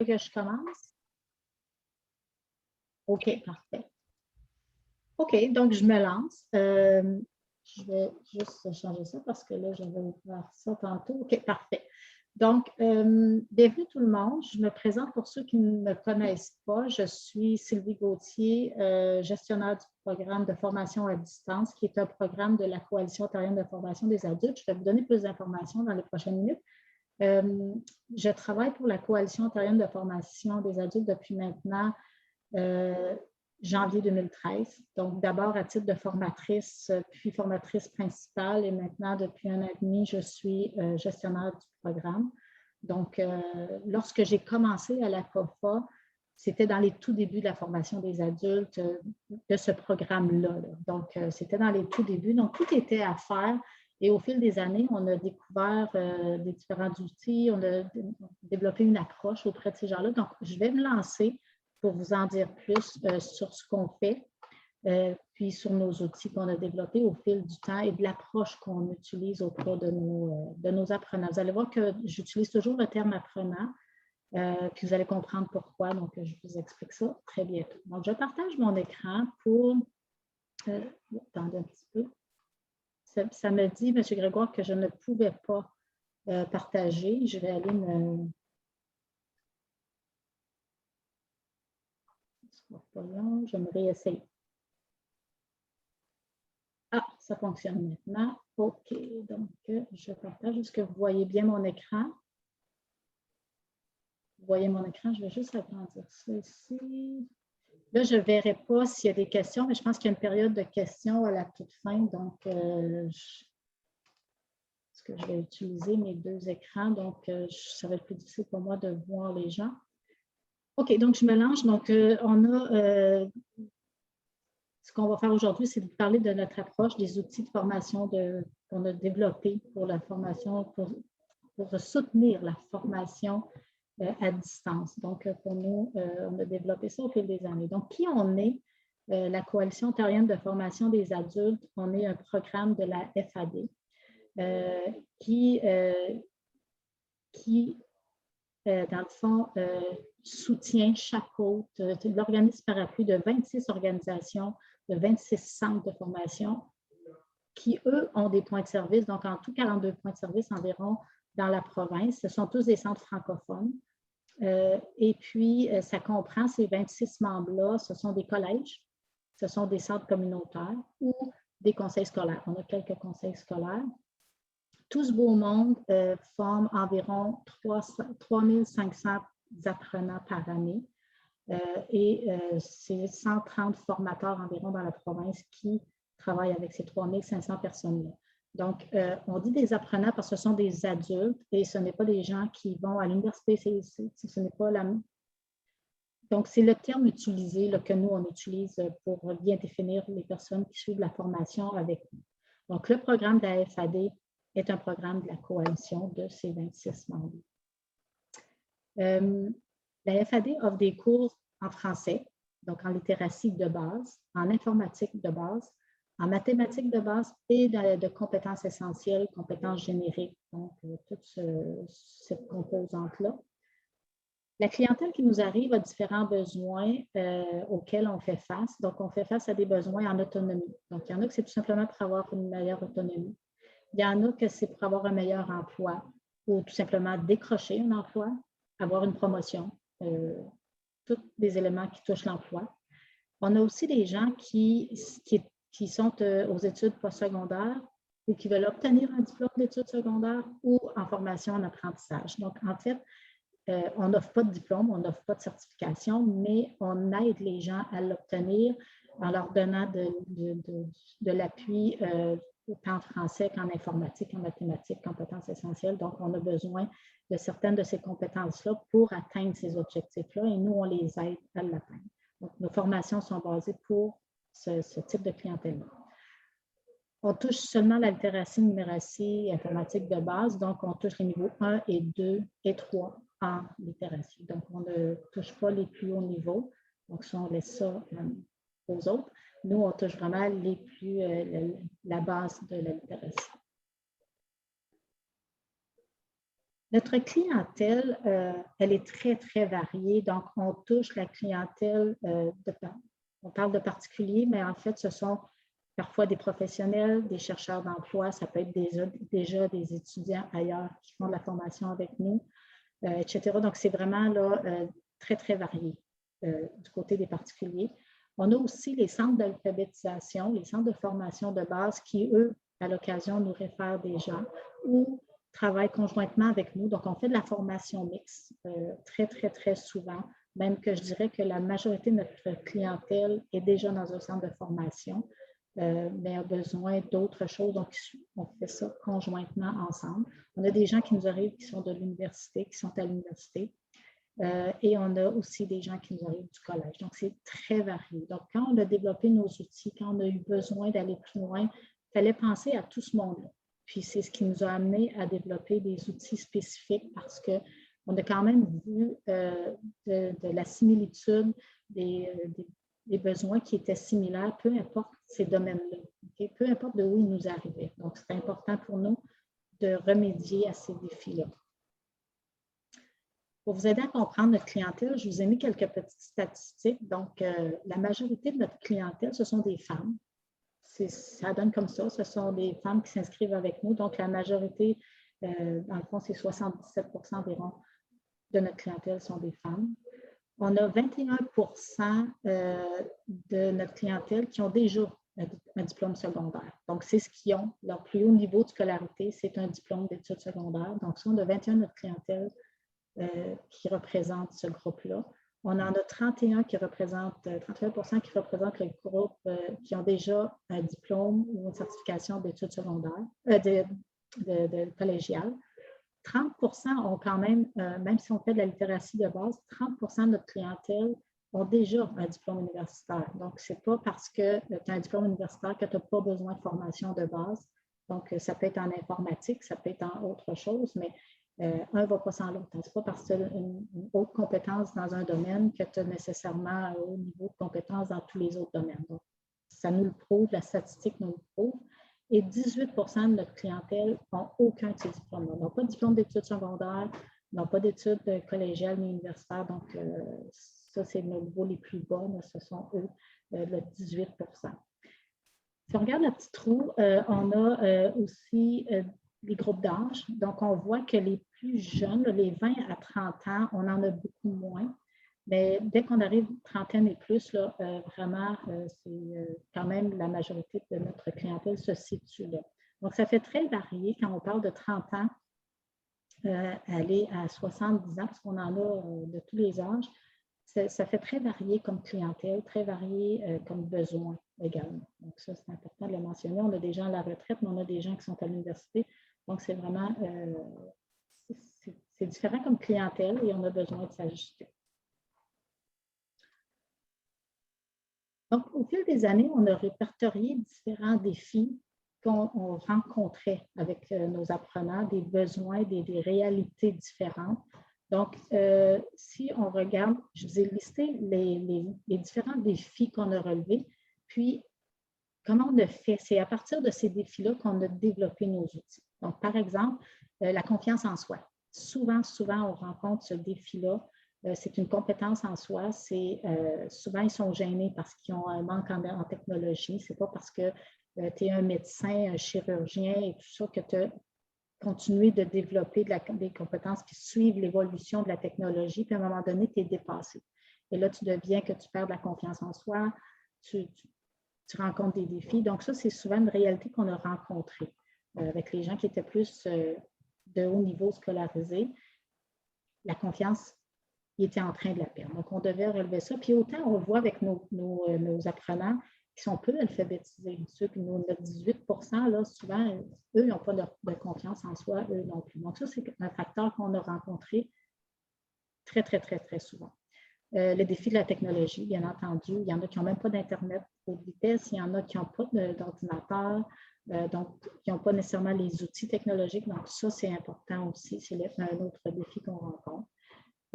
que je commence? OK, parfait. OK, donc je me lance. Je vais juste changer ça parce que là, j'avais ouvert ça tantôt. OK, parfait. Donc, bienvenue tout le monde. Je me présente pour ceux qui ne me connaissent pas. Je suis Sylvie Gauthier, gestionnaire du programme de formation à distance, qui est un programme de la Coalition ontarienne de formation des adultes. Je vais vous donner plus d'informations dans les prochaines minutes. Je travaille pour la Coalition ontarienne de formation des adultes depuis maintenant janvier 2013. Donc, d'abord à titre de formatrice, puis formatrice principale, et maintenant, depuis 1 an et demi, je suis gestionnaire du programme. Donc, lorsque j'ai commencé à la COFA, c'était dans les tout débuts de la formation des adultes de ce programme-là. Donc, c'était dans les tout débuts. Donc, tout était à faire. Et au fil des années, on a découvert des différents outils, on a développé une approche auprès de ces gens-là. Donc, je vais me lancer pour vous en dire plus sur ce qu'on fait, puis sur nos outils qu'on a développés au fil du temps et de l'approche qu'on utilise auprès de nos apprenants. Vous allez voir que j'utilise toujours le terme apprenant, puis vous allez comprendre pourquoi. Donc, je vous explique ça très bientôt. Donc, je partage mon écran pour... attendez un petit peu. Ça me dit, M. Grégoire, que je ne pouvais pas partager. Je vais aller me... Pas long, je me réessaye. Ah, ça fonctionne maintenant. OK, donc je partage. Est-ce que vous voyez bien mon écran? Vous voyez mon écran? Je vais juste agrandir ça ici. Là, je ne verrai pas s'il y a des questions, mais je pense qu'il y a une période de questions à la toute fin. Donc, est-ce que je vais utiliser mes deux écrans? Donc, ça va être plus difficile pour moi de voir les gens. OK, donc je me lance. Donc, on a... ce qu'on va faire aujourd'hui, c'est de vous parler de notre approche, des outils de formation qu'on a développés pour la formation, pour soutenir la formation à distance. Donc, pour nous, on a développé ça au fil des années. Donc, qui on est? La Coalition ontarienne de formation des adultes, on est un programme de la FAD qui dans le fond, soutient chaque autre, l'organisme parapluie de 26 organisations, de 26 centres de formation qui, eux, ont des points de service, donc en tout 42 points de service environ dans la province. Ce sont tous des centres francophones. Et puis, ça comprend ces 26 membres-là, ce sont des collèges, ce sont des centres communautaires ou des conseils scolaires. On a quelques conseils scolaires. Tout ce beau monde forme environ 3500 apprenants par année et c'est 130 formateurs environ dans la province qui travaillent avec ces 3500 personnes-là. Donc, on dit des apprenants parce que ce sont des adultes et ce n'est pas des gens qui vont à l'université. Ce n'est pas la... Donc, c'est le terme utilisé là, que nous, on utilise pour bien définir les personnes qui suivent la formation avec nous. Donc, le programme de la FAD est un programme de la coalition de ces 26 membres. La FAD offre des cours en français, donc en littératie de base, en informatique de base, en mathématiques de base et de compétences essentielles, compétences génériques, donc toute cette composante-là. La clientèle qui nous arrive a différents besoins auxquels on fait face. Donc, on fait face à des besoins en autonomie. Donc, il y en a que c'est tout simplement pour avoir une meilleure autonomie. Il y en a que c'est pour avoir un meilleur emploi ou tout simplement décrocher un emploi, avoir une promotion, tous des éléments qui touchent l'emploi. On a aussi des gens qui sont aux études postsecondaires ou qui veulent obtenir un diplôme d'études secondaires ou en formation en apprentissage. Donc, en fait, on n'offre pas de diplôme, on n'offre pas de certification, mais on aide les gens à l'obtenir en leur donnant de l'appui autant en français qu'en informatique, en mathématiques, compétences essentielles. Donc, on a besoin de certaines de ces compétences-là pour atteindre ces objectifs-là et nous, on les aide à l'atteindre. Donc, nos formations sont basées pour ce type de clientèle-là. On touche seulement la littératie, numératie, informatique de base, donc on touche les niveaux 1 et 2 et 3 en littératie. Donc, on ne touche pas les plus hauts niveaux, donc ça, on laisse ça aux autres. Nous, on touche vraiment la base de la littératie. Notre clientèle, elle est très, très variée. Donc, on touche la clientèle, on parle de particuliers, mais en fait, ce sont parfois des professionnels, des chercheurs d'emploi, ça peut être déjà des étudiants ailleurs qui font de la formation avec nous, etc. Donc, c'est vraiment là, très, très varié du côté des particuliers. On a aussi les centres d'alphabétisation, les centres de formation de base qui, eux, à l'occasion, nous réfèrent des gens ou travaillent conjointement avec nous. Donc, on fait de la formation mixte très, très, très souvent, même que je dirais que la majorité de notre clientèle est déjà dans un centre de formation, mais a besoin d'autres choses. Donc, on fait ça conjointement ensemble. On a des gens qui nous arrivent qui sont de l'université, qui sont à l'université. Et on a aussi des gens qui nous arrivent du collège. Donc, c'est très varié. Donc, quand on a développé nos outils, quand on a eu besoin d'aller plus loin, il fallait penser à tout ce monde-là. Puis, c'est ce qui nous a amené à développer des outils spécifiques parce qu'on a quand même vu de la similitude des besoins qui étaient similaires, peu importe ces domaines-là, okay? Peu importe de où ils nous arrivaient. Donc, c'est important pour nous de remédier à ces défis-là. Pour vous aider à comprendre notre clientèle, je vous ai mis quelques petites statistiques. Donc, la majorité de notre clientèle, ce sont des femmes. Ça donne comme ça. Ce sont des femmes qui s'inscrivent avec nous. Donc, la majorité, dans le fond, c'est 77% environ de notre clientèle sont des femmes. On a 21% de notre clientèle qui ont déjà un diplôme secondaire. Donc, c'est ce qui ont. Leur plus haut niveau de scolarité, c'est un diplôme d'études secondaires. Donc, ça, on a 21% de notre clientèle qui représente ce groupe-là. On en a 31 qui représentent, 31% qui représentent le groupe qui ont déjà un diplôme ou une certification d'études secondaires, de collégiales. 30% ont quand même, même si on fait de la littératie de base, 30% de notre clientèle ont déjà un diplôme universitaire. Donc, ce n'est pas parce que tu as un diplôme universitaire que tu n'as pas besoin de formation de base. Donc, ça peut être en informatique, ça peut être en autre chose, mais un ne va pas sans l'autre. Ce n'est pas parce que tu as une haute compétence dans un domaine que tu as nécessairement un haut niveau de compétence dans tous les autres domaines. Donc, ça nous le prouve, la statistique nous le prouve. Et 18% de notre clientèle n'ont aucun de ces diplômes. Ils n'ont pas de diplôme d'études secondaires, n'ont pas d'études collégiales ni universitaires. Donc, ça, c'est nos niveaux les plus bas. Mais ce sont eux, le 18%. Si on regarde la petite roue, on a aussi les groupes d'âge. Donc, on voit que les plus jeunes, les 20 à 30 ans, on en a beaucoup moins. Mais dès qu'on arrive trentaine et plus, là, vraiment, c'est quand même la majorité de notre clientèle se situe là. Donc, ça fait très varié quand on parle de 30 ans, aller à 70 ans, parce qu'on en a de tous les âges. Ça fait très varié comme clientèle, très varié comme besoin également. Donc, ça, c'est important de le mentionner. On a des gens à la retraite, mais on a des gens qui sont à l'université. Donc, c'est vraiment, c'est différent comme clientèle et on a besoin de s'ajuster. Donc, au fil des années, on a répertorié différents défis qu'on rencontrait avec nos apprenants, des besoins, des réalités différentes. Donc, si on regarde, je vous ai listé les différents défis qu'on a relevés, puis comment on a fait. C'est à partir de ces défis-là qu'on a développé nos outils. Donc, par exemple, la confiance en soi. Souvent, on rencontre ce défi-là. C'est une compétence en soi. Souvent, ils sont gênés parce qu'ils ont un manque en technologie. Ce n'est pas parce que tu es un médecin, un chirurgien et tout ça que tu as continué de développer des compétences qui suivent l'évolution de la technologie, puis à un moment donné, tu es dépassé. Et là, tu deviens que tu perds de la confiance en soi, tu rencontres des défis. Donc, ça, c'est souvent une réalité qu'on a rencontrée avec les gens qui étaient plus de haut niveau scolarisés. La confiance, ils étaient en train de la perdre. Donc, on devait relever ça. Puis autant, on le voit avec nos apprenants qui sont peu alphabétisés. Ceux qui nous ont 18%, là, souvent, eux, ils n'ont pas de confiance en soi, eux non plus. Donc, ça, c'est un facteur qu'on a rencontré très, très, très, très souvent. Le défi de la technologie, bien entendu. Il y en a qui n'ont même pas d'Internet haute vitesse. Il y en a qui n'ont pas d'ordinateur, donc qui n'ont pas nécessairement les outils technologiques. Donc, ça, c'est important aussi. C'est un autre défi qu'on rencontre.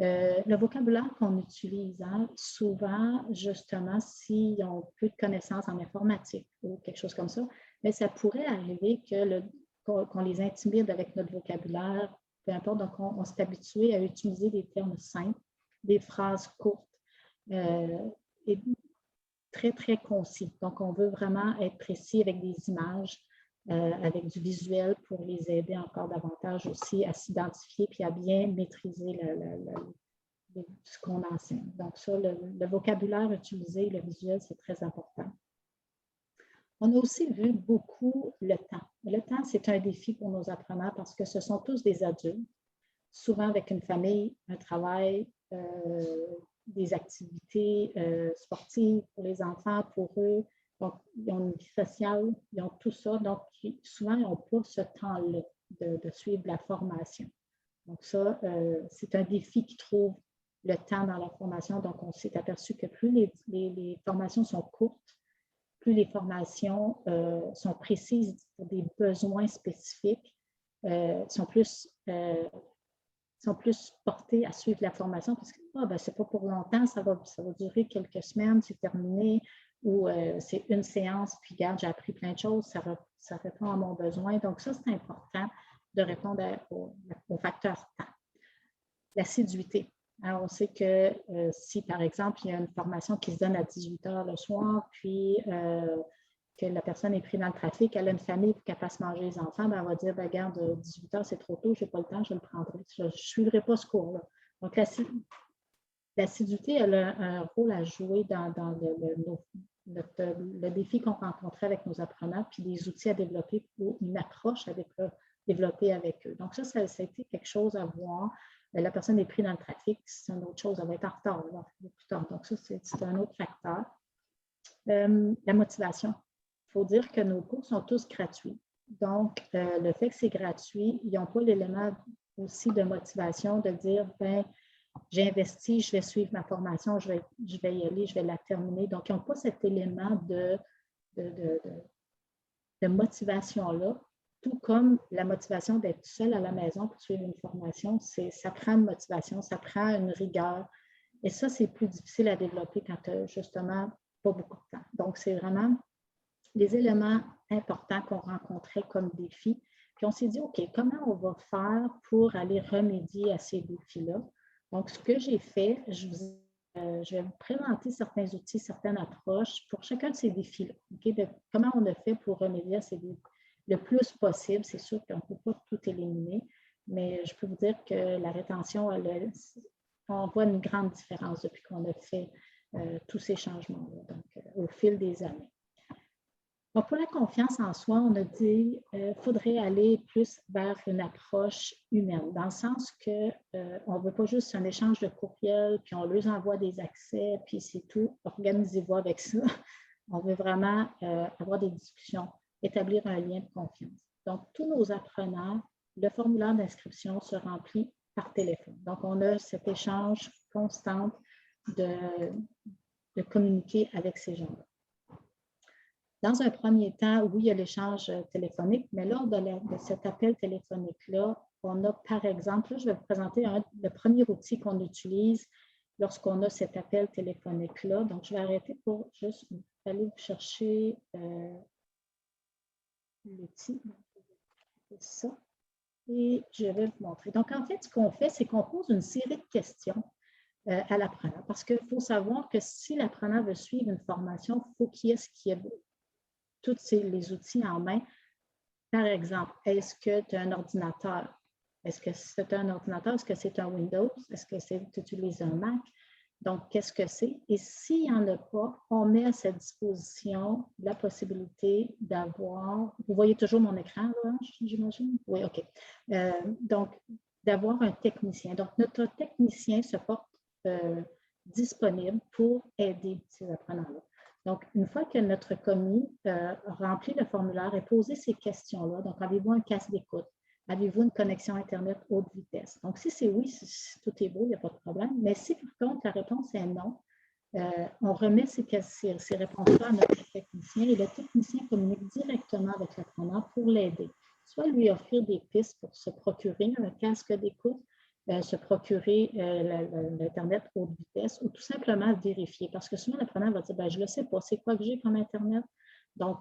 Le vocabulaire qu'on utilise, hein, souvent, justement, s'ils ont peu de connaissances en informatique ou quelque chose comme ça, mais ça pourrait arriver qu'on les intimide avec notre vocabulaire, peu importe. Donc, on s'est habitué à utiliser des termes simples, des phrases courtes et très, très concis. Donc, on veut vraiment être précis avec des images, avec du visuel pour les aider encore davantage aussi à s'identifier puis à bien maîtriser ce qu'on enseigne. Donc, ça, le vocabulaire utilisé, le visuel, c'est très important. On a aussi vu beaucoup le temps. Le temps, c'est un défi pour nos apprenants parce que ce sont tous des adultes, souvent avec une famille, un travail, des activités sportives pour les enfants, pour eux. Donc, ils ont une vie sociale, ils ont tout ça. Donc, souvent, ils n'ont pas ce temps-là de suivre la formation. Donc, ça, c'est un défi qui trouve le temps dans la formation. Donc, on s'est aperçu que plus les formations sont courtes, plus les formations sont précises pour des besoins spécifiques, sont plus portés à suivre la formation parce que c'est pas pour longtemps, ça va durer quelques semaines, c'est terminé, ou c'est une séance, puis regarde, j'ai appris plein de choses, ça répond à mon besoin. Donc, ça, c'est important de répondre au facteur temps. L'assiduité. Alors, on sait que si, par exemple, il y a une formation qui se donne à 18 h le soir, puis que la personne est prise dans le trafic, elle a une famille pour qu'elle fasse manger les enfants, bien, elle va dire, ben, regarde, 18 h, c'est trop tôt, je n'ai pas le temps, je le prendrai. Je ne suivrai pas ce cours-là. Donc, l'assiduité, elle a un rôle à jouer dans le défi qu'on rencontrait avec nos apprenants, puis des outils à développer ou une approche à développer avec eux. Donc, ça a été quelque chose à voir. La personne est prise dans le trafic, c'est une autre chose, elle va être en retard, elle va arriver plus tard. Donc, ça, c'est un autre facteur. La motivation. Il faut dire que nos cours sont tous gratuits. Donc, le fait que c'est gratuit, ils n'ont pas l'élément aussi de motivation de dire, ben, j'ai investi, je vais suivre ma formation, je vais y aller, je vais la terminer. Donc, ils n'ont pas cet élément de motivation-là. Tout comme la motivation d'être seul à la maison pour suivre une formation, ça prend une motivation, ça prend une rigueur. Et ça, c'est plus difficile à développer quand tu n'as justement pas beaucoup de temps. Donc, c'est vraiment les éléments importants qu'on rencontrait comme défis. Puis on s'est dit, OK, comment on va faire pour aller remédier à ces défis-là? Donc, ce que j'ai fait, je vais vous présenter certains outils, certaines approches pour chacun de ces défis-là. Okay? Comment on a fait pour remédier à ces défis le plus possible? C'est sûr qu'on ne peut pas tout éliminer, mais je peux vous dire que la rétention, on voit une grande différence depuis qu'on a fait tous ces changements-là, donc au fil des années. Donc, pour la confiance en soi, on a dit qu'il faudrait aller plus vers une approche humaine, dans le sens qu'on ne veut pas juste un échange de courriel, puis on leur envoie des accès, puis c'est tout. Organisez-vous avec ça. On veut vraiment avoir des discussions, établir un lien de confiance. Donc, tous nos apprenants, le formulaire d'inscription se remplit par téléphone. Donc, on a cet échange constant de communiquer avec ces gens-là. Dans un premier temps, oui, il y a l'échange téléphonique, mais lors de cet appel téléphonique-là, on a, par exemple, là, je vais vous présenter le premier outil qu'on utilise lorsqu'on a cet appel téléphonique-là. Donc, je vais arrêter pour juste aller vous chercher l'outil. C'est ça. Et je vais vous montrer. Donc, en fait, ce qu'on fait, c'est qu'on pose une série de questions à l'apprenant. Parce qu'il faut savoir que si l'apprenant veut suivre une formation, il faut qu'il y ait tous les outils en main. Par exemple, est-ce que tu as un ordinateur? Est-ce que c'est un ordinateur? Est-ce que c'est un Windows? Est-ce que tu utilises un Mac? Donc, qu'est-ce que c'est? Et s'il n'y en a pas, on met à sa disposition la possibilité d'avoir... Vous voyez toujours mon écran, là, j'imagine? Oui, OK. Donc, d'avoir un technicien. Donc, notre technicien se porte disponible pour aider ces apprenants-là. Donc, une fois que notre commis remplit le formulaire et posé ces questions-là, donc avez-vous un casque d'écoute? Avez-vous une connexion Internet haute vitesse? Donc, si c'est oui, si tout est beau, il n'y a pas de problème. Mais si par contre la réponse est non, on remet ces réponses-là à notre technicien et le technicien communique directement avec l'apprenant pour l'aider. Soit lui offrir des pistes pour se procurer un casque d'écoute, se procurer l'Internet haute vitesse ou tout simplement vérifier. Parce que souvent, l'apprenant va dire, ben, je ne le sais pas, c'est quoi que j'ai comme Internet? Donc,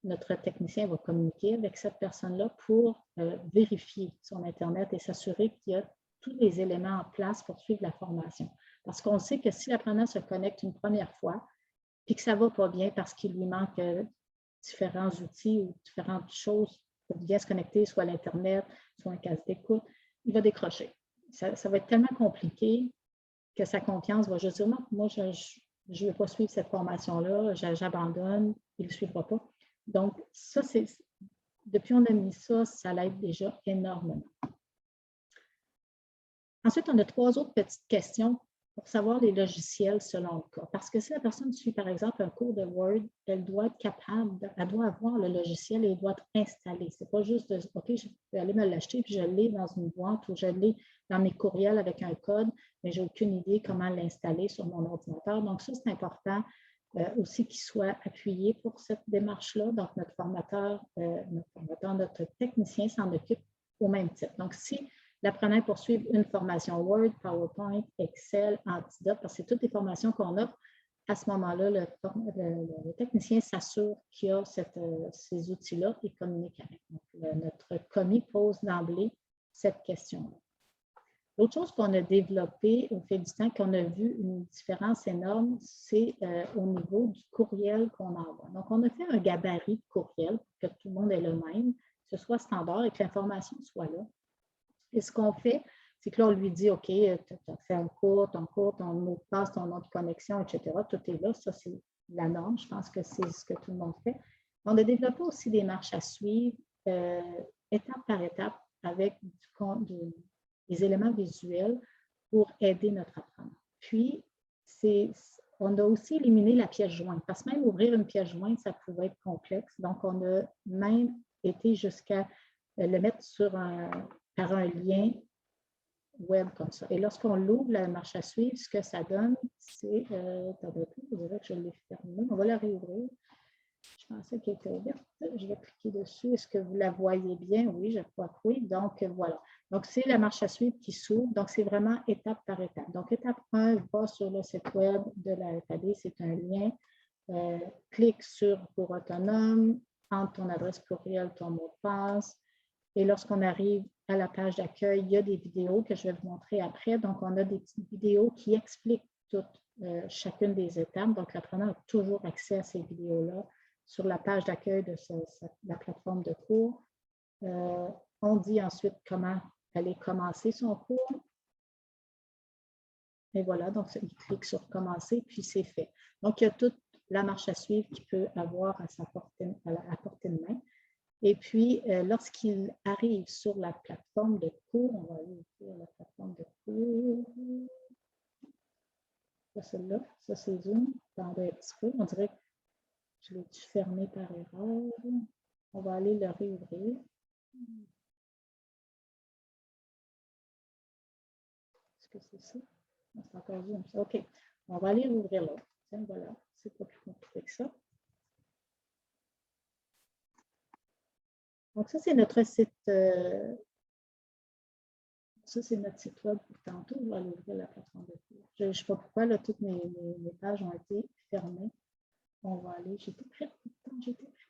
notre technicien va communiquer avec cette personne-là pour vérifier son Internet et s'assurer qu'il y a tous les éléments en place pour suivre la formation. Parce qu'on sait que si l'apprenant se connecte une première fois, puis que ça ne va pas bien parce qu'il lui manque différents outils ou différentes choses pour bien se connecter, soit l'Internet, soit un casque d'écoute, il va décrocher. Ça va être tellement compliqué que sa confiance va juste dire non, moi, je ne vais pas suivre cette formation-là, j'abandonne, il ne suivra pas. Donc, ça, depuis qu'on a mis ça, ça l'aide déjà énormément. Ensuite, on a 3 autres petites questions pour savoir les logiciels selon le cas. Parce que si la personne suit, par exemple, un cours de Word, elle doit être capable, elle doit avoir le logiciel et il doit être installé. Ce n'est pas juste de OK, je vais aller me l'acheter puis je l'ai dans une boîte ou je l'ai dans mes courriels avec un code, mais je n'ai aucune idée comment l'installer sur mon ordinateur. Donc, ça, c'est important aussi qu'il soit appuyé pour cette démarche-là. Donc, notre formateur, notre technicien s'en occupe au même titre. Donc, si l'apprenant poursuit une formation Word, PowerPoint, Excel, Antidote, parce que c'est toutes les formations qu'on offre. À ce moment-là, le technicien s'assure qu'il y a ces outils-là et communique avec. Donc, notre commis pose d'emblée cette question-là. L'autre chose qu'on a développée au fil du temps, qu'on a vu une différence énorme, c'est au niveau du courriel qu'on envoie. Donc, on a fait un gabarit de courriel pour que tout le monde ait le même, que ce soit standard et que l'information soit là. Et ce qu'on fait, c'est que là, on lui dit, OK, tu as fait un cours, ton mot de passe, ton nom de connexion, etc. Tout est là. Ça, c'est la norme. Je pense que c'est ce que tout le monde fait. On a développé aussi des marches à suivre, étape par étape, avec des éléments visuels pour aider notre apprenant. Puis, on a aussi éliminé la pièce jointe, parce que même ouvrir une pièce jointe, ça pouvait être complexe. Donc, on a même été jusqu'à le mettre par un lien web comme ça. Et lorsqu'on l'ouvre, la marche à suivre, ce que ça donne, c'est... attendez, je dirais que je l'ai fermé. On va la réouvrir. Je pensais qu'elle était ouverte. Je vais cliquer dessus. Est-ce que vous la voyez bien? Oui, je crois que oui. Donc, voilà. Donc, c'est la marche à suivre qui s'ouvre. Donc, c'est vraiment étape par étape. Donc, étape 1, va sur le site web de la FAD. C'est un lien. Clique sur Cours autonome, entre ton adresse courriel, ton mot de passe. Et lorsqu'on arrive à la page d'accueil, il y a des vidéos que je vais vous montrer après. Donc, on a des petites vidéos qui expliquent chacune des étapes. Donc, l'apprenant a toujours accès à ces vidéos-là sur la page d'accueil de la plateforme de cours. On dit ensuite comment aller commencer son cours. Et voilà, donc il clique sur commencer, puis c'est fait. Donc, il y a toute la marche à suivre qu'il peut avoir à portée de main. Et puis, lorsqu'il arrive sur la plateforme de cours, on va aller sur la plateforme de cours. Ça, celle-là, ça c'est Zoom. Attendez un petit peu, on dirait que je l'ai fermé par erreur. On va aller le réouvrir. Est-ce que c'est ça? C'est encore Zoom. OK. On va aller l'ouvrir là. Tiens, voilà, c'est pas plus compliqué que ça. Donc, ça, c'est notre site. Ça, c'est notre site web pour tantôt. On va aller ouvrir la plateforme de cours. Je ne sais pas pourquoi, là, toutes mes pages ont été fermées. On va aller. J'étais prête. J'étais prête.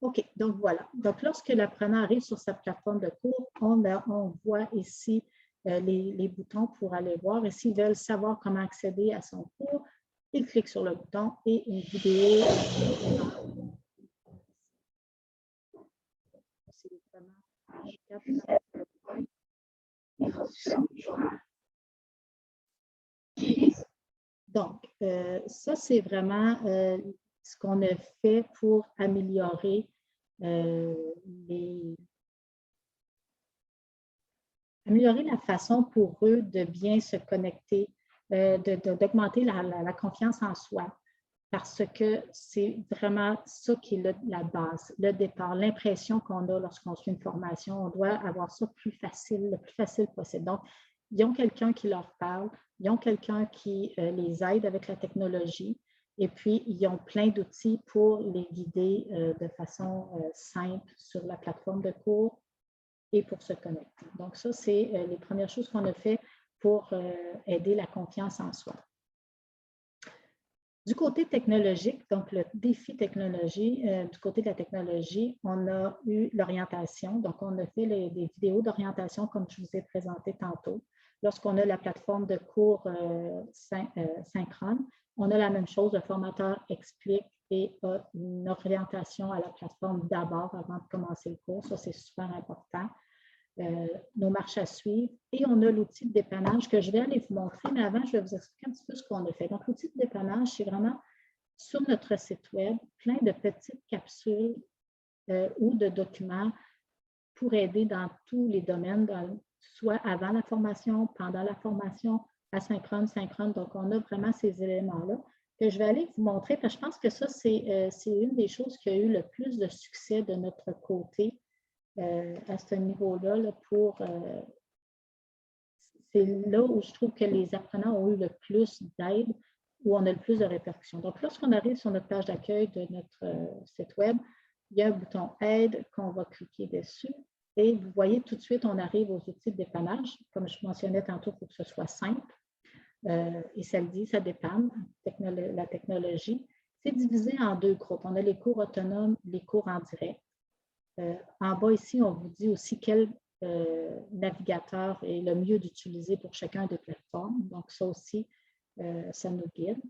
OK, donc voilà. Donc, lorsque l'apprenant arrive sur sa plateforme de cours, on voit ici les boutons pour aller voir. Et s'ils veulent savoir comment accéder à son cours, ils cliquent sur le bouton et une vidéo. C'est vraiment... Donc, ça, c'est vraiment ce qu'on a fait pour améliorer la façon pour eux de bien se connecter, d'augmenter la confiance en soi. Parce que c'est vraiment ça qui est la base, le départ, l'impression qu'on a lorsqu'on suit une formation. On doit avoir ça le plus facile possible. Donc, ils ont quelqu'un qui leur parle, ils ont quelqu'un qui les aide avec la technologie, et puis ils ont plein d'outils pour les guider de façon simple sur la plateforme de cours et pour se connecter. Donc, ça, c'est les premières choses qu'on a fait pour aider la confiance en soi. Du côté technologique, donc le défi technologie, du côté de la technologie, on a eu l'orientation. Donc, on a fait des vidéos d'orientation comme je vous ai présenté tantôt. Lorsqu'on a la plateforme de cours synchrone, on a la même chose, le formateur explique et a une orientation à la plateforme d'abord avant de commencer le cours. Ça, c'est super important. Nos marches à suivre. Et on a l'outil de dépannage que je vais aller vous montrer, mais avant, je vais vous expliquer un petit peu ce qu'on a fait. Donc, l'outil de dépannage, c'est vraiment sur notre site web, plein de petites capsules ou de documents pour aider dans tous les domaines, soit avant la formation, pendant la formation, asynchrone, synchrone. Donc, on a vraiment ces éléments-là que je vais aller vous montrer, parce que je pense que ça, c'est une des choses qui a eu le plus de succès de notre côté à ce niveau-là, c'est là où je trouve que les apprenants ont eu le plus d'aide, où on a le plus de répercussions. Donc, lorsqu'on arrive sur notre page d'accueil de notre site web, il y a un bouton Aide qu'on va cliquer dessus. Et vous voyez tout de suite, on arrive aux outils de dépannage. Comme je mentionnais tantôt, il faut que ce soit simple. Et ça le dit, ça dépanne, la technologie. C'est divisé en deux groupes. On a les cours autonomes, les cours en direct. En bas ici, on vous dit aussi quel navigateur est le mieux d'utiliser pour chacun des plateformes. Donc, ça aussi, ça nous guide.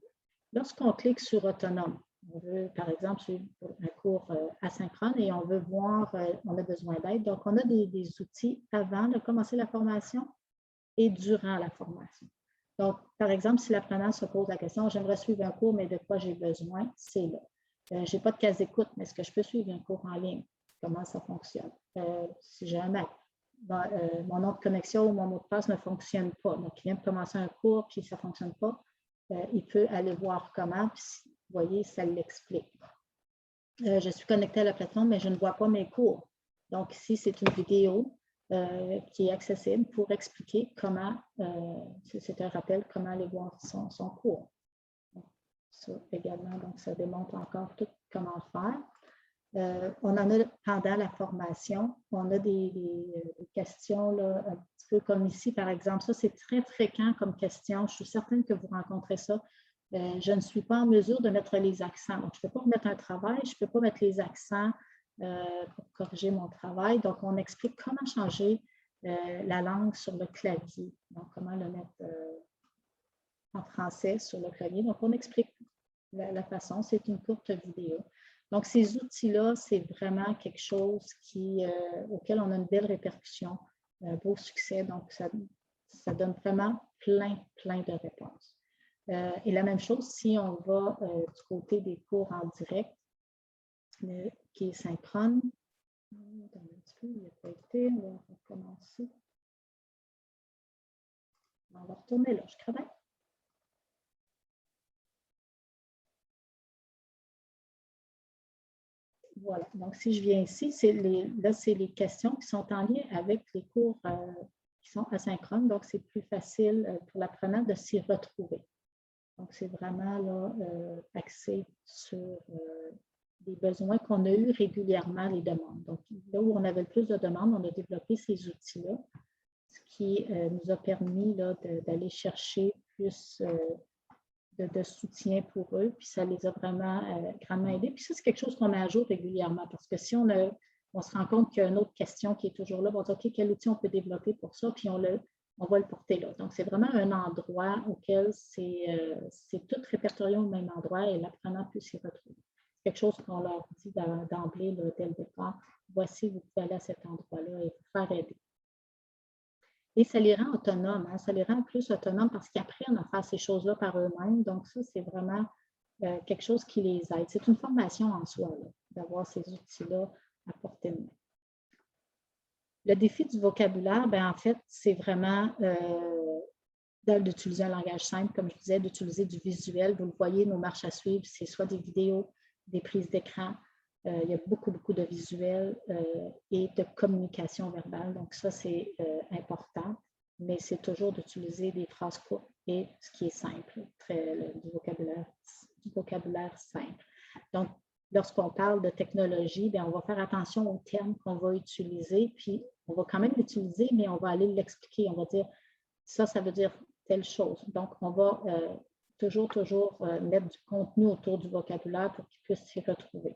Lorsqu'on clique sur autonome, on veut, par exemple, suivre un cours asynchrone et on veut voir, on a besoin d'aide. Donc, on a des outils avant de commencer la formation et durant la formation. Donc, par exemple, si l'apprenant se pose la question, j'aimerais suivre un cours, mais de quoi j'ai besoin, c'est là. Je n'ai pas de case d'écoute, mais est-ce que je peux suivre un cours en ligne? Comment ça fonctionne? Si j'ai un Mac, mon nom de connexion ou mon mot de passe ne fonctionne pas. Donc, il vient de commencer un cours, puis ça ne fonctionne pas. Il peut aller voir comment, puis vous voyez, ça l'explique. Je suis connectée à la plateforme, mais je ne vois pas mes cours. Donc, ici, c'est une vidéo qui est accessible pour expliquer comment, c'est un rappel, comment aller voir son cours. Donc, ça également, donc ça démontre encore tout comment faire. On en a pendant la formation, on a des questions là, un petit peu comme ici, par exemple. Ça, c'est très fréquent comme question. Je suis certaine que vous rencontrez ça. Je ne suis pas en mesure de mettre les accents. Donc, je ne peux pas mettre un travail, je ne peux pas mettre les accents pour corriger mon travail. Donc, on explique comment changer la langue sur le clavier. Donc, comment le mettre en français sur le clavier. Donc, on explique la façon. C'est une courte vidéo. Donc, ces outils-là, c'est vraiment quelque chose auquel on a une belle répercussion, un beau succès. Donc, ça donne vraiment plein de réponses. Et la même chose, si on va du côté des cours en direct, qui est synchrone. Un petit peu, il n'a pas été. On va recommencer. On va retourner là, je travaille. Voilà, donc si je viens ici, là, c'est les questions qui sont en lien avec les cours qui sont asynchrones, donc c'est plus facile pour l'apprenant de s'y retrouver. Donc, c'est vraiment là, axé sur des besoins qu'on a eu régulièrement, les demandes. Donc, là où on avait le plus de demandes, on a développé ces outils-là, ce qui nous a permis d'aller chercher plus de soutien pour eux, puis ça les a vraiment grandement aidés. Puis ça, c'est quelque chose qu'on met à jour régulièrement, parce que si on se rend compte qu'il y a une autre question qui est toujours là, on va dire, OK, quel outil on peut développer pour ça, puis on va le porter là. Donc, c'est vraiment un endroit auquel c'est tout répertorié au même endroit et l'apprenant peut s'y retrouver. C'est quelque chose qu'on leur dit d'emblée dès le départ. Voici, vous pouvez aller à cet endroit-là et vous faire aider. Et ça les rend autonomes, hein? Ça les rend plus autonomes parce qu'ils apprennent à faire ces choses-là par eux-mêmes. Donc, ça, c'est vraiment quelque chose qui les aide. C'est une formation en soi, d'avoir ces outils-là à portée de main. Le défi du vocabulaire, bien, en fait, c'est vraiment d'utiliser un langage simple, comme je disais, d'utiliser du visuel. Vous le voyez, nos marches à suivre, c'est soit des vidéos, des prises d'écran. Il y a beaucoup de visuels et de communication verbale. Donc, ça, c'est important, mais c'est toujours d'utiliser des phrases courtes et ce qui est simple, du vocabulaire simple. Donc, lorsqu'on parle de technologie, bien, on va faire attention aux termes qu'on va utiliser, puis on va quand même l'utiliser, mais on va aller l'expliquer. On va dire, ça veut dire telle chose. Donc, on va toujours mettre du contenu autour du vocabulaire pour qu'ils puissent s'y retrouver.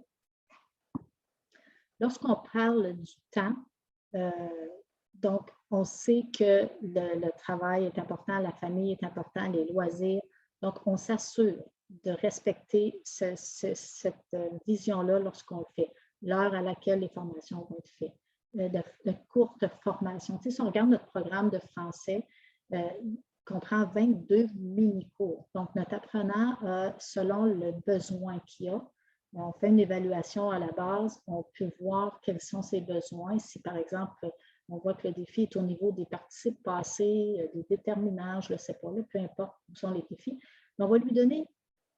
Lorsqu'on parle du temps, donc on sait que le travail est important, la famille est importante, les loisirs. Donc, on s'assure de respecter cette vision-là lorsqu'on le fait, l'heure à laquelle les formations vont être faites, de courtes formations. Tu sais, si on regarde notre programme de français, comprend 22 mini-cours. Donc, notre apprenant, selon le besoin qu'il a, on fait une évaluation à la base, on peut voir quels sont ses besoins. Si, par exemple, on voit que le défi est au niveau des participes passés, des déterminants, je ne le sais pas, là, peu importe où sont les défis, mais on va lui donner,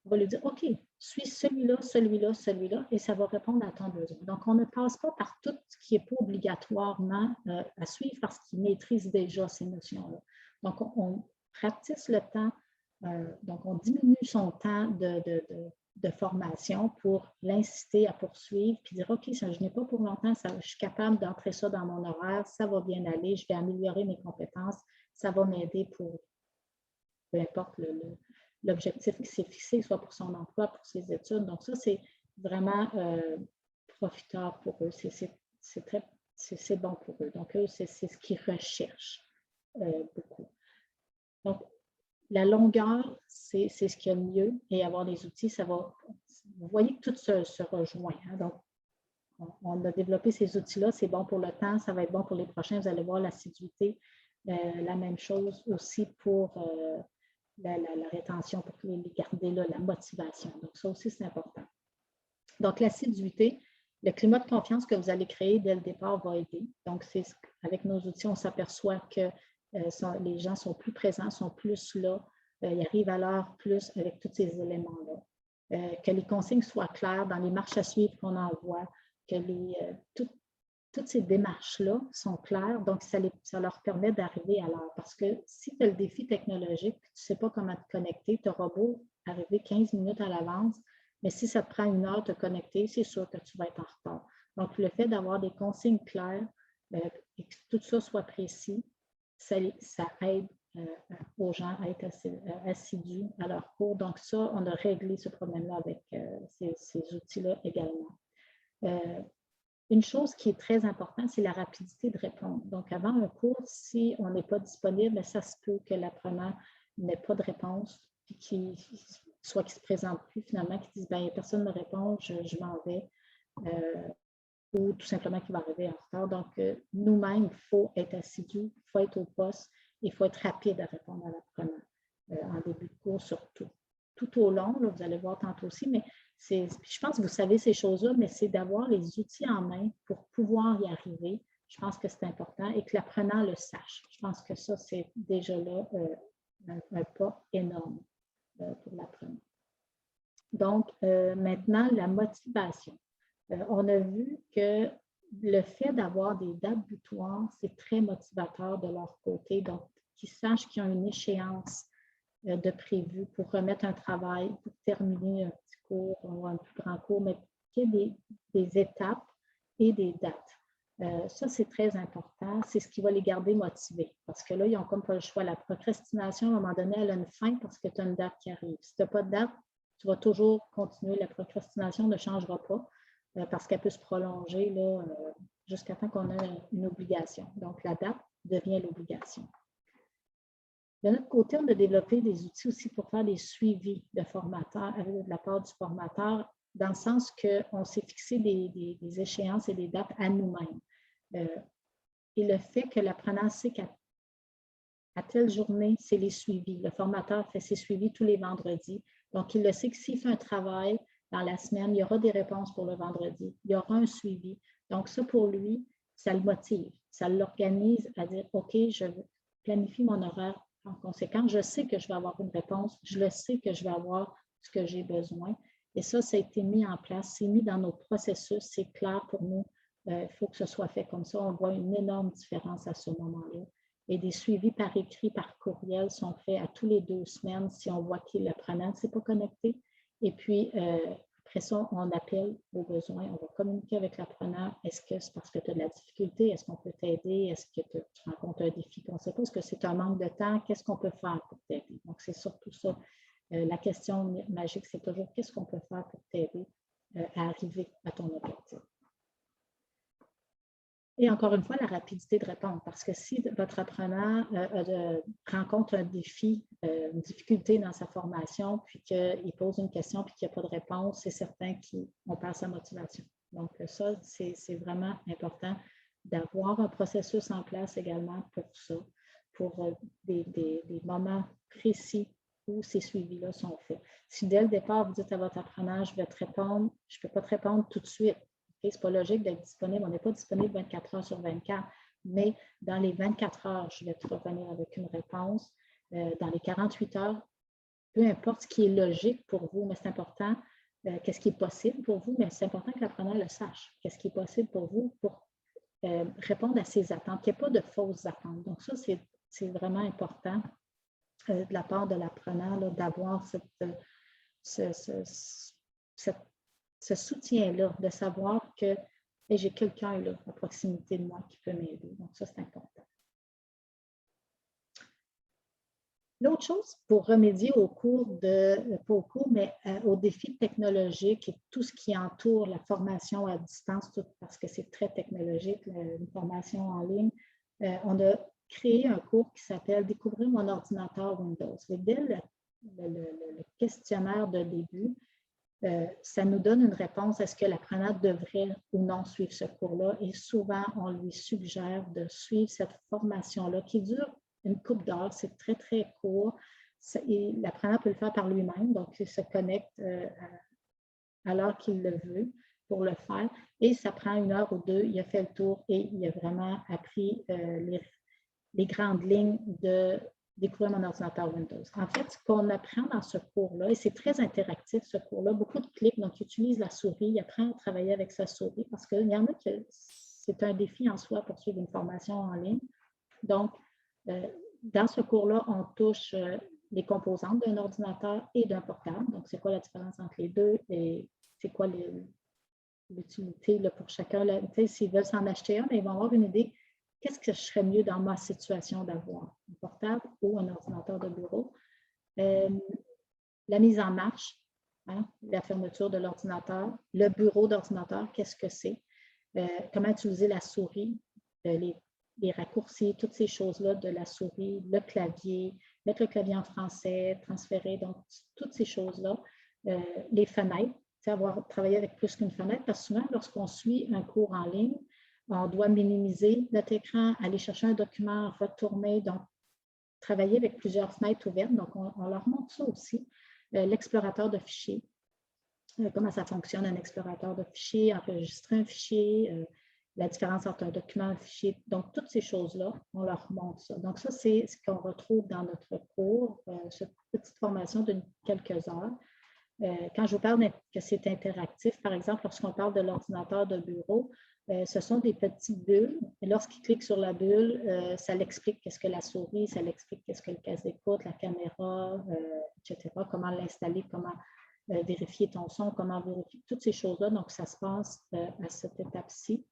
on va lui dire, OK, suis celui-là, celui-là, celui-là, et ça va répondre à ton besoin. Donc, on ne passe pas par tout ce qui n'est pas obligatoirement à suivre parce qu'il maîtrise déjà ces notions-là. Donc, on rapetisse le temps, donc on diminue son temps de formation pour l'inciter à poursuivre, puis dire, OK, ça, je n'ai pas pour longtemps, je suis capable d'entrer ça dans mon horaire, ça va bien aller, je vais améliorer mes compétences, ça va m'aider pour, peu importe l'objectif qui s'est fixé, soit pour son emploi, pour ses études. Donc ça, c'est vraiment profiteur pour eux, c'est bon pour eux. Donc eux, c'est ce qu'ils recherchent beaucoup. Donc, la longueur, c'est ce qu'il y a de mieux et avoir des outils, ça va. Vous voyez que tout se rejoint. Hein? Donc, on a développé ces outils-là, c'est bon pour le temps, ça va être bon pour les prochains. Vous allez voir l'assiduité, la même chose aussi pour la rétention, pour les garder là, la motivation. Donc, ça aussi, c'est important. Donc, l'assiduité, le climat de confiance que vous allez créer dès le départ va aider. Donc, avec nos outils, on s'aperçoit que les gens sont plus présents, sont plus là, ils arrivent à l'heure plus avec tous ces éléments-là. Que les consignes soient claires dans les marches à suivre qu'on envoie, que toutes ces démarches-là sont claires, donc ça leur permet d'arriver à l'heure. Parce que si tu as le défi technologique, tu ne sais pas comment te connecter, tu auras beau arriver 15 minutes à l'avance, mais si ça te prend 1 heure de te connecter, c'est sûr que tu vas être en retard. Donc, le fait d'avoir des consignes claires et que tout ça soit précis, ça aide aux gens à être assidus à leur cours. Donc, ça, on a réglé ce problème-là avec ces outils-là également. Une chose qui est très importante, c'est la rapidité de répondre. Donc, avant un cours, si on n'est pas disponible, ça se peut que l'apprenant n'ait pas de réponse, puis soit qu'il ne se présente plus finalement, qu'il dise ben, personne ne me répond, je m'en vais, ou tout simplement qu'il va arriver en retard. Donc, nous-mêmes, il faut être assidus, il faut être au poste, il faut être rapide à répondre à l'apprenant en début de cours surtout. Tout au long, là, vous allez voir tantôt aussi, mais je pense que vous savez ces choses-là, mais c'est d'avoir les outils en main pour pouvoir y arriver. Je pense que c'est important et que l'apprenant le sache. Je pense que ça, c'est déjà là un pas énorme pour l'apprenant. Donc, maintenant, la motivation. On a vu que le fait d'avoir des dates butoirs, c'est très motivateur de leur côté. Donc, qu'ils sachent qu'il y a une échéance de prévu pour remettre un travail, pour terminer un petit cours ou un plus grand cours, mais qu'il y ait des étapes et des dates. Ça, c'est très important. C'est ce qui va les garder motivés. Parce que là, ils n'ont comme pas le choix. La procrastination, à un moment donné, elle a une fin parce que tu as une date qui arrive. Si tu n'as pas de date, tu vas toujours continuer. La procrastination ne changera pas parce qu'elle peut se prolonger jusqu'à temps qu'on ait une obligation. Donc, la date devient l'obligation. De notre côté, on a développé des outils aussi pour faire des suivis de formateurs de la part du formateur, dans le sens qu'on s'est fixé des échéances et des dates à nous-mêmes. Et le fait que l'apprenant sait qu'à telle journée, c'est les suivis. Le formateur fait ses suivis tous les vendredis. Donc, il le sait que s'il fait un travail dans la semaine, il y aura des réponses pour le vendredi. Il y aura un suivi. Donc, ça, pour lui, ça le motive. Ça l'organise à dire, OK, je planifie mon horaire en conséquence. Je sais que je vais avoir une réponse. Je le sais que je vais avoir ce que j'ai besoin. Et ça a été mis en place. C'est mis dans nos processus. C'est clair pour nous. Il faut que ce soit fait comme ça. On voit une énorme différence à ce moment-là. Et des suivis par écrit, par courriel sont faits à tous les 2 semaines si on voit que l'apprenant ne s'est pas connecté. Et puis, après ça, on appelle aux besoins. On va communiquer avec l'apprenant. Est-ce que c'est parce que tu as de la difficulté? Est-ce qu'on peut t'aider? Est-ce que tu rencontres un défi qu'on ne sait pas? Est-ce que c'est un manque de temps? Qu'est-ce qu'on peut faire pour t'aider? Donc, c'est surtout ça La question magique, c'est toujours qu'est-ce qu'on peut faire pour t'aider à arriver à ton objectif. Et encore une fois, la rapidité de répondre, parce que si votre apprenant rencontre un défi, une difficulté dans sa formation, puis qu'il pose une question, puis qu'il n'y a pas de réponse, c'est certain qu'on perd sa motivation. Donc ça, c'est vraiment important d'avoir un processus en place également pour ça, pour des moments précis où ces suivis-là sont faits. Si dès le départ, vous dites à votre apprenant, je vais te répondre, je ne peux pas te répondre tout de suite. Okay? Ce n'est pas logique d'être disponible. On n'est pas disponible 24 heures sur 24, mais dans les 24 heures, je vais te revenir avec une réponse. Dans les 48 heures, peu importe ce qui est logique pour vous, mais c'est important, qu'est-ce qui est possible pour vous, mais c'est important que l'apprenant le sache. Qu'est-ce qui est possible pour vous pour répondre à ses attentes, qu'il n'y ait pas de fausses attentes. Donc ça, c'est vraiment important de la part de l'apprenant d'avoir ce soutien-là, de savoir que j'ai quelqu'un là à proximité de moi qui peut m'aider. Donc ça, c'est important. L'autre chose pour remédier au aux défis technologiques et tout ce qui entoure la formation à distance, parce que c'est très technologique, une formation en ligne, on a créé un cours qui s'appelle « Découvrir mon ordinateur Windows ». Dès le questionnaire de début, ça nous donne une réponse, est-ce que l'apprenant devrait ou non suivre ce cours-là? Et souvent, on lui suggère de suivre cette formation-là qui dure une couple d'heures, c'est très, très court. L'apprenant peut le faire par lui-même, donc il se connecte à l'heure qu'il le veut pour le faire. Et ça prend 1 heure ou 2, il a fait le tour et il a vraiment appris les grandes lignes de découvrir mon ordinateur Windows. En fait, ce qu'on apprend dans ce cours-là, et c'est très interactif ce cours-là, beaucoup de clics, donc il utilise la souris, il apprend à travailler avec sa souris parce qu'il y en a que c'est un défi en soi pour suivre une formation en ligne. Donc, dans ce cours-là, on touche les composantes d'un ordinateur et d'un portable. Donc, c'est quoi la différence entre les deux et c'est quoi l'utilité pour chacun. S'ils veulent s'en acheter un, ils vont avoir une idée. Qu'est-ce que je serais mieux dans ma situation d'avoir, un portable ou un ordinateur de bureau? La mise en marche, la fermeture de l'ordinateur, le bureau d'ordinateur, qu'est-ce que c'est? Comment utiliser la souris, les raccourcis, toutes ces choses-là de la souris, le clavier, mettre le clavier en français, transférer, donc toutes ces choses-là. Les fenêtres, avoir travaillé avec plus qu'une fenêtre, parce que souvent, lorsqu'on suit un cours en ligne, on doit minimiser notre écran, aller chercher un document, retourner, donc travailler avec plusieurs fenêtres ouvertes. Donc, on leur montre ça aussi. L'explorateur de fichiers, comment ça fonctionne un explorateur de fichiers, enregistrer un fichier, la différence entre un document et un fichier. Donc, toutes ces choses-là, on leur montre ça. Donc, ça, c'est ce qu'on retrouve dans notre cours, cette petite formation de quelques heures. Quand je vous parle que c'est interactif, par exemple, lorsqu'on parle de l'ordinateur de bureau, ce sont des petites bulles. Et lorsqu'il clique sur la bulle, ça l'explique qu'est-ce que la souris, ça l'explique qu'est-ce que le casque d'écoute, la caméra, etc., comment l'installer, comment vérifier ton son, comment vérifier toutes ces choses-là. Donc, ça se passe à cette étape-ci.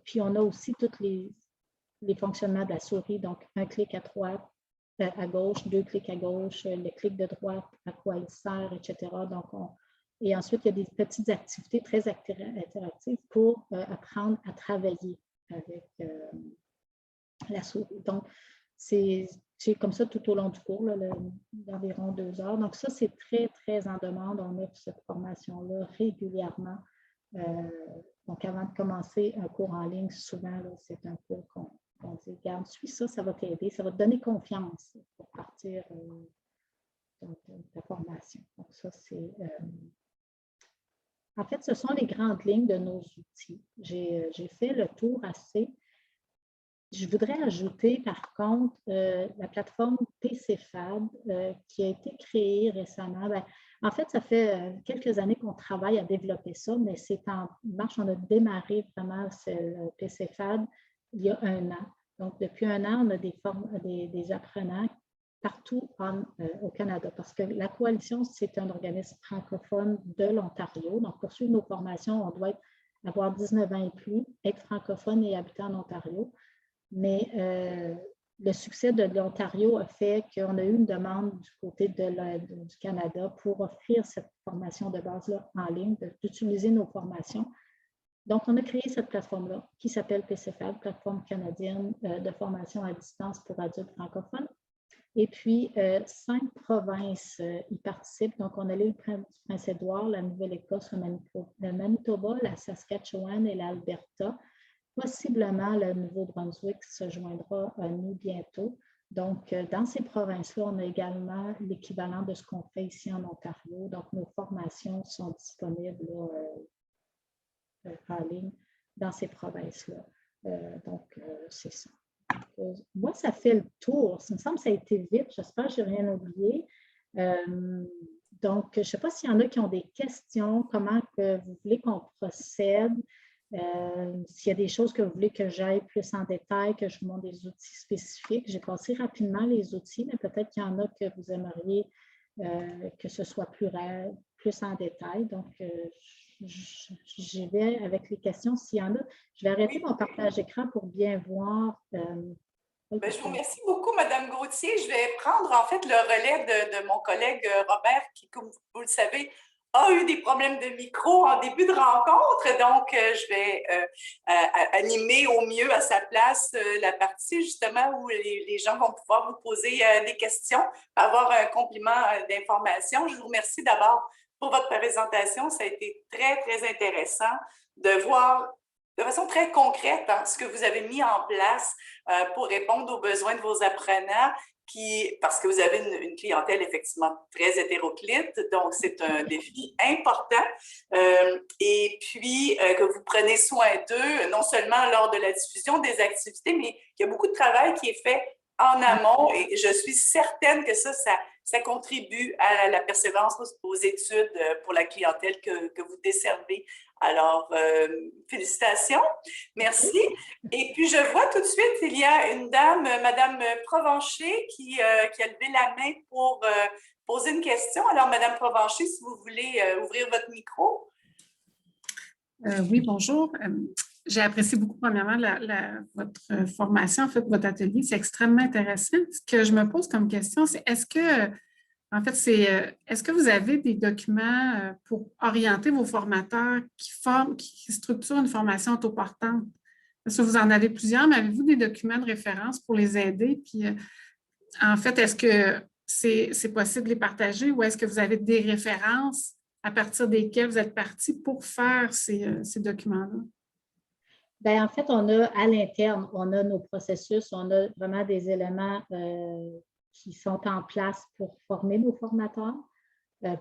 Puis, on a aussi tous les fonctionnements de la souris. Donc, un clic à droite, à gauche, 2 clics à gauche, le clic de droite, à quoi il sert, etc. Donc, et ensuite, il y a des petites activités très interactives pour apprendre à travailler avec la souris. Donc, c'est comme ça tout au long du cours, d'environ 2 heures. Donc, ça, c'est très, très en demande. On offre cette formation-là régulièrement. Donc, avant de commencer un cours en ligne, souvent, c'est un cours qu'on dit, regarde, suis ça, ça va t'aider, ça va te donner confiance pour partir de ta formation. Donc, ça, c'est... En fait, ce sont les grandes lignes de nos outils. J'ai fait le tour assez. Je voudrais ajouter, par contre, la plateforme PCFAD qui a été créée récemment. Bien, en fait, ça fait quelques années qu'on travaille à développer ça, mais c'est en marche. On a démarré vraiment le PCFAD il y a 1 an. Donc, depuis 1 an, on a des apprenants partout au Canada, parce que la coalition, c'est un organisme francophone de l'Ontario. Donc, pour suivre nos formations, on doit avoir 19 ans et plus, être francophone et habiter en Ontario. Mais le succès de l'Ontario a fait qu'on a eu une demande du côté du Canada pour offrir cette formation de base-là en ligne, d'utiliser nos formations. Donc, on a créé cette plateforme-là qui s'appelle PCFAD, Plateforme canadienne de formation à distance pour adultes francophones. Et puis, 5 provinces y participent. Donc, on a l'île du Prince-Édouard, la Nouvelle-Écosse, le Manitoba, la Saskatchewan et l'Alberta. Possiblement, le Nouveau-Brunswick se joindra à nous bientôt. Donc, dans ces provinces-là, on a également l'équivalent de ce qu'on fait ici en Ontario. Donc, nos formations sont disponibles en ligne dans ces provinces-là. C'est ça. Moi, ça fait le tour. Ça me semble que ça a été vite. J'espère que je n'ai rien oublié. Donc, je ne sais pas s'il y en a qui ont des questions, comment que vous voulez qu'on procède. S'il y a des choses que vous voulez que j'aille plus en détail, que je vous montre des outils spécifiques. J'ai passé rapidement les outils, mais peut-être qu'il y en a que vous aimeriez que ce soit plus en détail. Donc, j'y vais avec les questions. S'il y en a, je vais arrêter mon partage d'écran pour bien voir. Je vous remercie beaucoup, Mme Gauthier. Je vais prendre en fait le relais de mon collègue Robert, qui, comme vous le savez, a eu des problèmes de micro en début de rencontre. Donc, je vais animer au mieux à sa place la partie justement où les gens vont pouvoir vous poser des questions, avoir un complément d'information. Je vous remercie d'abord pour votre présentation. Ça a été très, très intéressant de voir de façon très concrète ce que vous avez mis en place pour répondre aux besoins de vos apprenants, parce que vous avez une clientèle effectivement très hétéroclite, donc c'est un défi important. Et puis, que vous prenez soin d'eux, non seulement lors de la diffusion des activités, mais qu'il y a beaucoup de travail qui est fait en amont et je suis certaine que ça contribue à la persévérance aux études pour la clientèle que vous desservez. Alors, félicitations, merci. Et puis, je vois tout de suite, il y a une dame, Mme Provencher, qui a levé la main pour poser une question. Alors, Mme Provencher, si vous voulez ouvrir votre micro. Oui, bonjour. J'ai apprécié beaucoup, premièrement, votre formation, en fait, votre atelier. C'est extrêmement intéressant. Ce que je me pose comme question, c'est est-ce que vous avez des documents pour orienter vos formateurs qui structurent une formation autoportante? Est-ce que vous en avez plusieurs, mais avez-vous des documents de référence pour les aider? Puis, en fait, est-ce que c'est possible de les partager ou est-ce que vous avez des références à partir desquelles vous êtes partis pour faire ces documents-là? Bien, en fait, on a à l'interne, on a nos processus, on a vraiment des éléments qui sont en place pour former nos formateurs,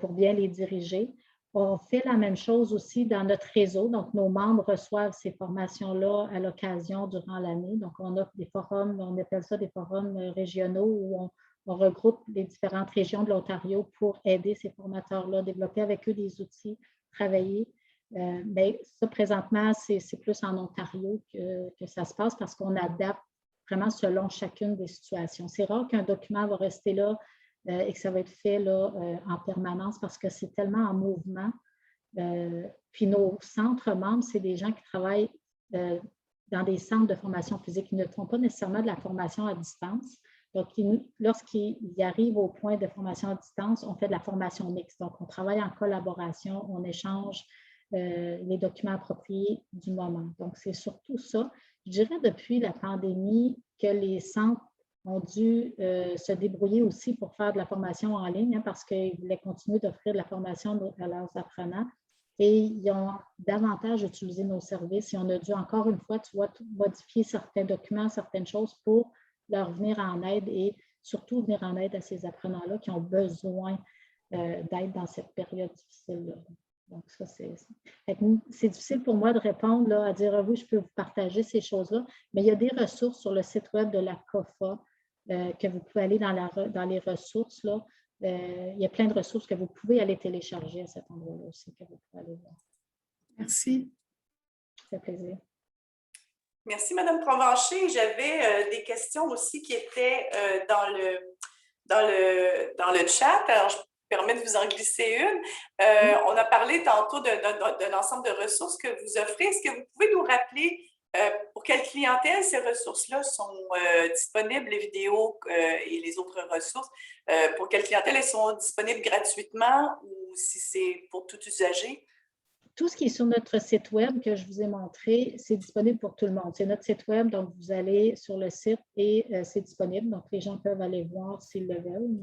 pour bien les diriger. On fait la même chose aussi dans notre réseau. Donc, nos membres reçoivent ces formations-là à l'occasion durant l'année. Donc, on a des forums, on appelle ça des forums régionaux où on regroupe les différentes régions de l'Ontario pour aider ces formateurs-là, développer avec eux des outils, travailler. Mais ça, présentement, c'est plus en Ontario que ça se passe parce qu'on adapte vraiment selon chacune des situations. C'est rare qu'un document va rester là et que ça va être fait là, en permanence parce que c'est tellement en mouvement. Puis nos centres membres, c'est des gens qui travaillent dans des centres de formation physique. Ils ne font pas nécessairement de la formation à distance. Donc, lorsqu'ils arrivent au point de formation à distance, on fait de la formation mixte. Donc, on travaille en collaboration, on échange les documents appropriés du moment. Donc, c'est surtout ça. Je dirais depuis la pandémie que les centres ont dû se débrouiller aussi pour faire de la formation en ligne parce qu'ils voulaient continuer d'offrir de la formation à leurs apprenants et ils ont davantage utilisé nos services et on a dû encore une fois, tu vois, modifier certains documents, certaines choses pour leur venir en aide et surtout venir en aide à ces apprenants-là qui ont besoin d'aide dans cette période difficile-là. Donc, ça, c'est difficile pour moi de répondre là, à dire oui, je peux vous partager ces choses-là, mais il y a des ressources sur le site web de la COFA que vous pouvez aller dans les ressources. Là. Il y a plein de ressources que vous pouvez aller télécharger à cet endroit-là aussi, que vous pouvez aller voir. Merci. Ça fait plaisir. Merci, Mme Provencher. J'avais des questions aussi qui étaient dans le chat. Alors, je permets de vous en glisser une. On a parlé tantôt d'un ensemble de ressources que vous offrez. Est-ce que vous pouvez nous rappeler Pour quelle clientèle ces ressources-là sont disponibles, les vidéos et les autres ressources? Pour quelle clientèle elles sont disponibles gratuitement ou si c'est pour tout usager? Tout ce qui est sur notre site web que je vous ai montré, c'est disponible pour tout le monde. C'est notre site web, donc vous allez sur le site et c'est disponible. Donc, les gens peuvent aller voir s'ils le veulent.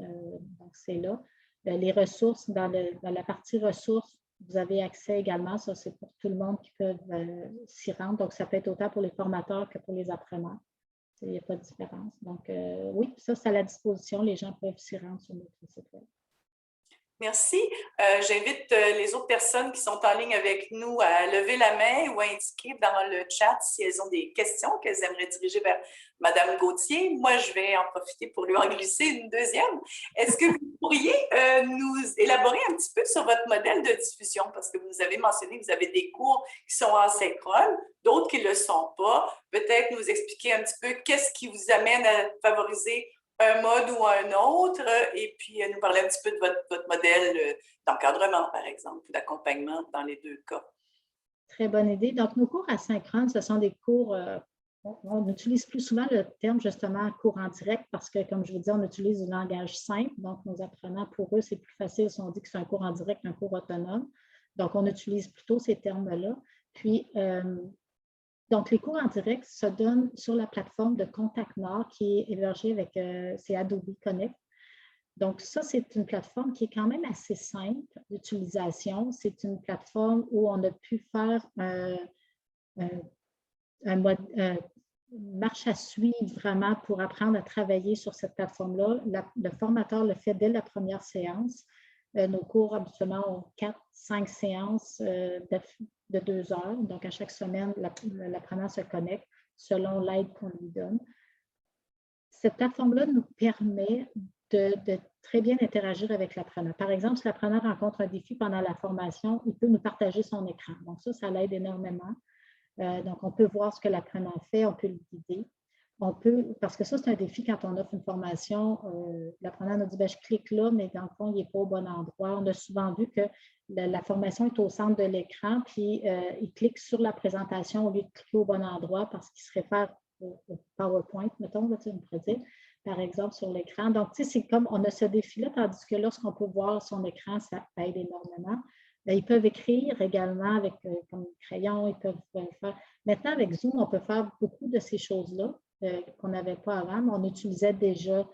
Donc, c'est là. Les ressources, dans la partie ressources, vous avez accès également. Ça, c'est pour tout le monde qui peut s'y rendre. Donc, ça peut être autant pour les formateurs que pour les apprenants. Il n'y a pas de différence. Donc, oui, ça, c'est à la disposition. Les gens peuvent s'y rendre sur notre site web. Merci. J'invite les autres personnes qui sont en ligne avec nous à lever la main ou à indiquer dans le chat si elles ont des questions qu'elles aimeraient diriger vers Mme Gauthier. Moi, je vais en profiter pour lui en glisser une deuxième. Est-ce que vous pourriez nous élaborer un petit peu sur votre modèle de diffusion? Parce que vous nous avez mentionné que vous avez des cours qui sont asynchrone, d'autres qui ne le sont pas. Peut-être nous expliquer un petit peu qu'est-ce qui vous amène à favoriser un mode ou un autre, et puis nous parler un petit peu de votre modèle d'encadrement, par exemple, ou d'accompagnement dans les deux cas. Très bonne idée. Donc, nos cours asynchrones, ce sont des cours, on utilise plus souvent le terme justement cours en direct parce que, comme je vous dis, on utilise du langage simple. Donc, nos apprenants, pour eux, c'est plus facile si on dit que c'est un cours en direct qu'un cours autonome. Donc, on utilise plutôt ces termes-là. Puis, donc, les cours en direct se donnent sur la plateforme de Contact Nord qui est hébergée avec c'est Adobe Connect. Donc, ça, c'est une plateforme qui est quand même assez simple d'utilisation. C'est une plateforme où on a pu faire une marche à suivre vraiment pour apprendre à travailler sur cette plateforme-là. Le formateur le fait dès la première séance. Nos cours, habituellement, ont 4-5 séances de 2 heures. Donc, à chaque semaine, l'apprenant se connecte selon l'aide qu'on lui donne. Cette plateforme-là nous permet de très bien interagir avec l'apprenant. Par exemple, si l'apprenant rencontre un défi pendant la formation, il peut nous partager son écran. Donc, ça l'aide énormément. Donc, on peut voir ce que l'apprenant fait, on peut le guider. On peut, parce que ça, c'est un défi quand on offre une formation. L'apprenant nous dit, je clique là, mais dans le fond, il n'est pas au bon endroit. On a souvent vu que la formation est au centre de l'écran, puis il clique sur la présentation au lieu de cliquer au bon endroit parce qu'il se réfère au PowerPoint, mettons, là, on pourrait dire, par exemple, sur l'écran. Donc, tu sais, c'est comme on a ce défi-là, tandis que lorsqu'on peut voir son écran, ça aide énormément. Ils peuvent écrire également avec comme crayon, ils peuvent faire. Maintenant, avec Zoom, on peut faire beaucoup de ces choses-là qu'on n'avait pas avant, mais on utilisait déjà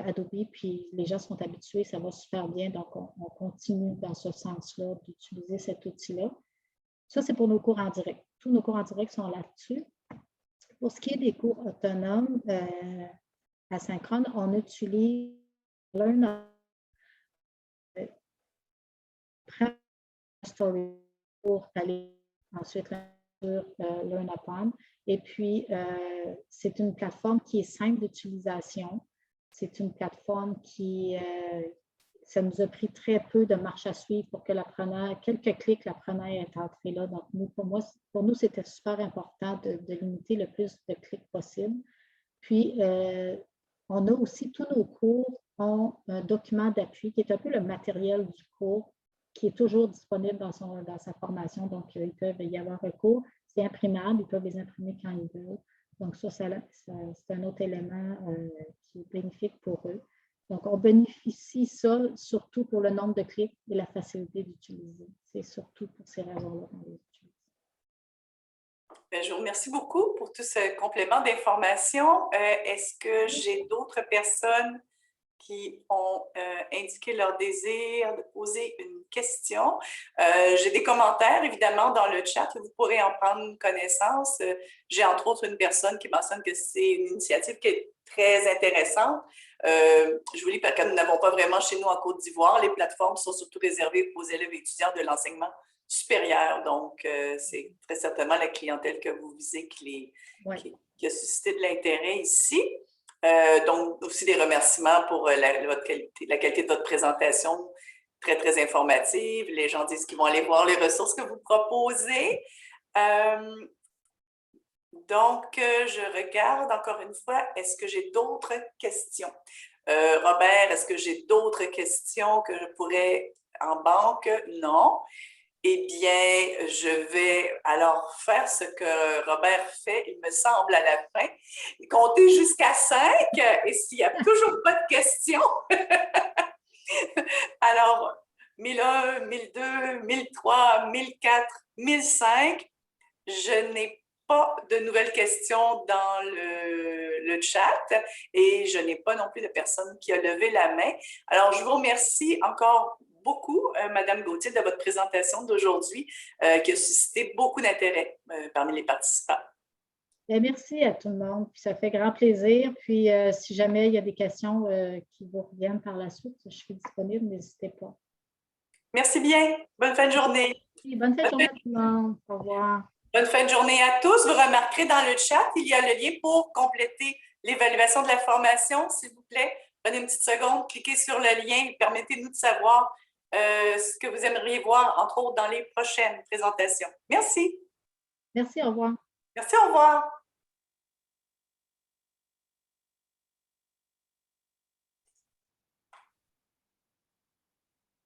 Adobe, puis les gens sont habitués, ça va super bien, donc on continue dans ce sens-là d'utiliser cet outil-là. Ça, c'est pour nos cours en direct. Tous nos cours en direct sont là-dessus. Pour ce qui est des cours autonomes asynchrones, on utilise Learn Story pour aller ensuite sur Learn-A-Pond. Et puis, c'est une plateforme qui est simple d'utilisation. C'est une plateforme qui, ça nous a pris très peu de marche à suivre pour que l'apprenant, quelques clics, l'apprenant est entré là. Donc, pour nous, c'était super important de limiter le plus de clics possible. Puis, on a aussi, tous nos cours ont un document d'appui qui est un peu le matériel du cours qui est toujours disponible dans sa formation. Donc, ils peuvent y avoir recours. C'est imprimable, ils peuvent les imprimer quand ils veulent. Donc, ça c'est un autre élément qui est bénéfique pour eux. Donc, on bénéficie ça surtout pour le nombre de clics et la facilité d'utiliser. C'est surtout pour ces raisons-là qu'on les utilise. Je vous remercie beaucoup pour tout ce complément d'information. Est-ce que j'ai d'autres personnes qui ont indiqué leur désir de poser une question? J'ai des commentaires, évidemment, dans le chat. Vous pourrez en prendre connaissance. J'ai entre autres une personne qui mentionne que c'est une initiative qui est très intéressante. Je vous dis parce que nous n'avons pas vraiment chez nous en Côte d'Ivoire. Les plateformes sont surtout réservées aux élèves et étudiants de l'enseignement supérieur. Donc, c'est très certainement la clientèle que vous visez qui a suscité de l'intérêt ici. Donc, aussi des remerciements pour la qualité de votre présentation, très, très informative. Les gens disent qu'ils vont aller voir les ressources que vous proposez. Donc, je regarde encore une fois, est-ce que j'ai d'autres questions? Robert, est-ce que j'ai d'autres questions que je pourrais en banque? Non. Eh bien, je vais alors faire ce que Robert fait, il me semble, à la fin, compter jusqu'à 5 et s'il n'y a toujours pas de questions, alors 1001, 1002, 1003, 1004, 1005, je n'ai pas de nouvelles questions dans le chat et je n'ai pas non plus de personne qui a levé la main. Alors, je vous remercie encore beaucoup, Madame Gauthier, de votre présentation d'aujourd'hui qui a suscité beaucoup d'intérêt parmi les participants. Bien, merci à tout le monde. Puis ça fait grand plaisir. Puis si jamais il y a des questions qui vous reviennent par la suite, je suis disponible, n'hésitez pas. Merci bien. Bonne fin de journée. Et bonne fin de journée à tout le monde. Au revoir. Bonne fin de journée à tous. Vous remarquerez dans le chat, il y a le lien pour compléter l'évaluation de la formation. S'il vous plaît, prenez une petite seconde, cliquez sur le lien et permettez-nous de savoir ce que vous aimeriez voir, entre autres, dans les prochaines présentations. Merci. Merci, au revoir. Merci, au revoir.